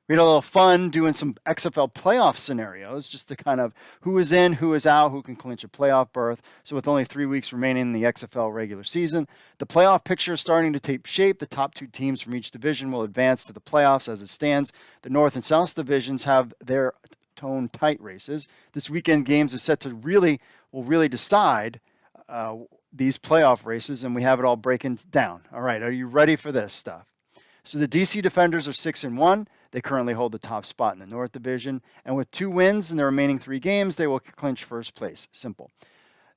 We had a little fun doing some XFL playoff scenarios just to kind of who is in, who is out, who can clinch a playoff berth. So with only 3 weeks remaining in the XFL regular season, the playoff picture is starting to take shape. The top 2 teams from each division will advance to the playoffs as it stands. The North and South divisions have their tone tight races. This weekend games is set to will really decide these playoff races, and we have it all breaking down. All right, are you ready for this stuff? So the DC Defenders are 6-1. They currently hold the top spot in the North Division. And with 2 wins in the remaining 3 games, they will clinch first place. Simple.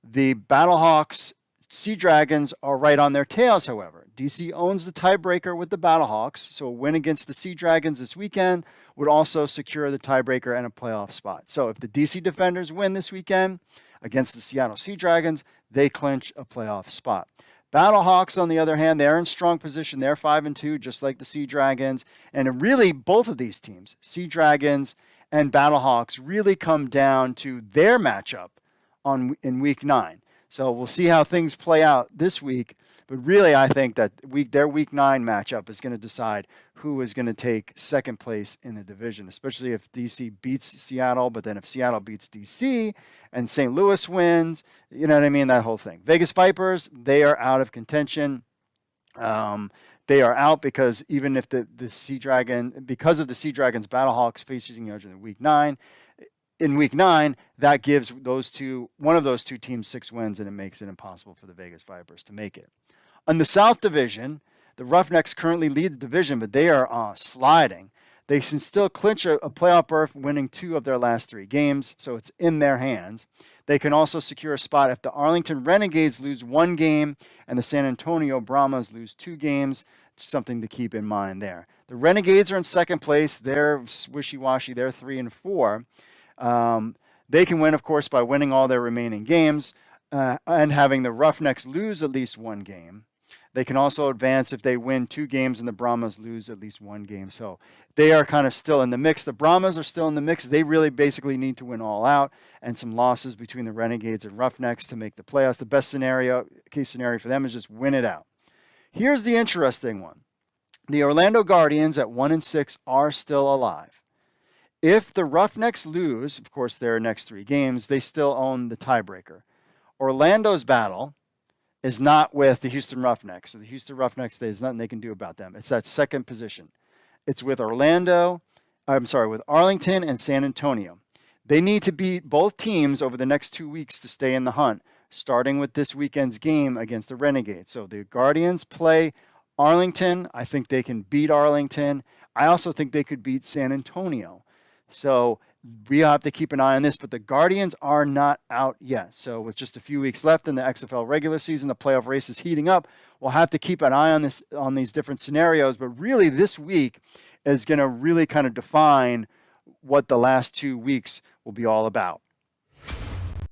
The Battlehawks Sea Dragons are right on their tails, however. DC owns the tiebreaker with the Battlehawks, so a win against the Sea Dragons this weekend would also secure the tiebreaker and a playoff spot. So if the DC Defenders win this weekend against the Seattle Sea Dragons, they clinch a playoff spot. Battlehawks, on the other hand, they're in strong position. They're 5-2, just like the Sea Dragons. And really, both of these teams, Sea Dragons and Battlehawks, really come down to their matchup in Week 9. So we'll see how things play out this week. But really, I think that their Week 9 matchup is going to decide who is going to take second place in the division, especially if DC beats Seattle. But then if Seattle beats DC and St. Louis wins, you know what I mean? That whole thing. Vegas Vipers, they are out of contention. They are out because even if because of the Sea Dragons, Battlehawks facing each other in Week 9, that gives one of those 2 teams 6 wins, and it makes it impossible for the Vegas Vipers to make it. On the South Division, the Roughnecks currently lead the division, but they are sliding. They can still clinch a playoff berth, winning 2 of their last 3 games, so it's in their hands. They can also secure a spot if the Arlington Renegades lose 1 game and the San Antonio Brahmas lose 2 games. Something to keep in mind there. The Renegades are in second place. They're wishy-washy. They're 3-4. They can win, of course, by winning all their remaining games and having the Roughnecks lose at least 1 game. They can also advance if they win 2 games and the Brahmas lose at least 1 game. So they are kind of still in the mix. The Brahmas are still in the mix. They really basically need to win all out, and some losses between the Renegades and Roughnecks to make the playoffs. The best case scenario for them is just win it out. Here's the interesting one. The Orlando Guardians at 1-6 are still alive. If the Roughnecks lose, of course, their next 3 games, they still own the tiebreaker. Orlando's battle is not with the Houston Roughnecks. So the Houston Roughnecks, there's nothing they can do about them. It's that second position. It's with Arlington and San Antonio. They need to beat both teams over the next 2 weeks to stay in the hunt, starting with this weekend's game against the Renegades. So the Guardians play Arlington. I think they can beat Arlington. I also think they could beat San Antonio. So we have to keep an eye on this, but the Guardians are not out yet. So with just a few weeks left in the XFL regular season, the playoff race is heating up. We'll have to keep an eye on these different scenarios, but really this week is going to really kind of define what the last 2 weeks will be all about.